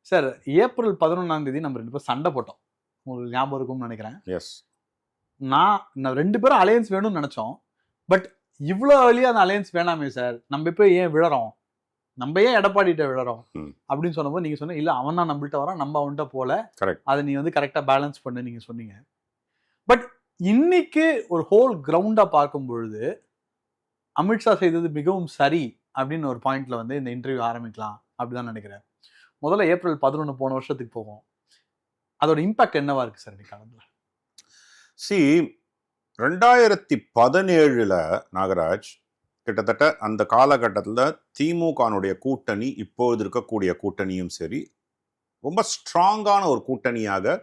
Sir April 11ஆம் தேதி நம்ம 2 பேரும் சண்டை போட்டோம். உங்களுக்கு ஞாபகம் இருக்கும்னு நினைக்கிறேன். எஸ். நான் 2 பேரும் அலையன்ஸ் வேணும்னு நினைச்சோம். பட் இவ்ளோ எளியா அந்த அலையன்ஸ் வேணாமே சார். நம்ம இப்ப ஏன் விழறோம்? நம்ம ஏன் எடப்பாடிட்ட விழறோம்? அப்படின்னு சொன்னபோது நீங்க சொன்ன இல்ல அவன் தான் நம்மள்ட்ட வரான், நம்ம அவன்கிட்ட போல. அதை நீ வந்து கரெக்டா பேலன்ஸ் பண்ணு நீங்க சொன்னீங்க. பட் இன்னைக்கு ஒரு ஹோல் கிரவுண்டா பார்க்கும் பொழுது அமித்ஷா செய்தது மிகவும் சரி அப்படின்னு ஒரு பாயிண்ட்ல வந்து இந்த இன்டர்வியூ ஆரம்பிக்கலாம் அப்படிதான் நினைக்கிறேன். முதல்ல ஏப்ரல் 11 போன வருஷத்துக்கு போவோம். அதோட இம்பாக்ட் என்னவா இருக்கு சார் இன்னைக்கு காலத்துல? சி 2017 நாகராஜ் கிட்டத்தட்ட அந்த காலகட்டத்தில் திமுகனுடைய கூட்டணி இப்பொழுது இருக்கக்கூடிய கூட்டணியும் சரி ரொம்ப ஸ்ட்ராங்கான ஒரு கூட்டணியாக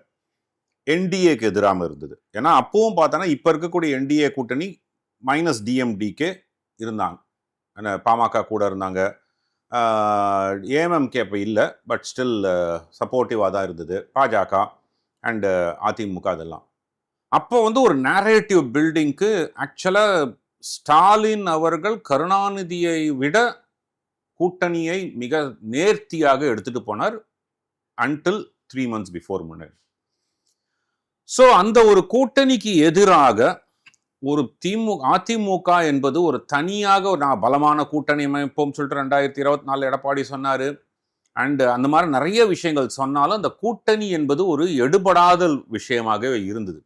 என்டிஏக்கு எதிராக இருந்தது. ஏன்னா அப்பவும் பார்த்தோன்னா இப்போ இருக்கக்கூடிய என்டிஏ கூட்டணி மைனஸ் டிஎம்டிகே இருந்தாங்க, பாமக கூட இருந்தாங்க, ஏஎம்எம்கே இப்போ இல்லை, பட் ஸ்டில் சப்போர்ட்டிவாக தான் இருந்தது, பாஜக அண்டு அதிமுக அதெல்லாம். அப்போ வந்து ஒரு நேரேட்டிவ் பில்டிங்க்கு ஆக்சுவலாக ஸ்டாலின் அவர்கள் கருணாநிதியை விட கூட்டணியை மிக நேர்த்தியாக எடுத்துட்டு போனார் அன்டில் 3 months பிஃபோர் முன்னாடி. ஸோ அந்த ஒரு கூட்டணிக்கு எதிராக ஒரு அதிமுக என்பது ஒரு தனியாக நான் பலமான கூட்டணி அமைப்போம் சொல்லிட்டு 2024 எடப்பாடி சொன்னார். அண்டு அந்த மாதிரி நிறைய விஷயங்கள் சொன்னாலும் அந்த கூட்டணி என்பது ஒரு எடுபடாத விஷயமாக இருந்தது.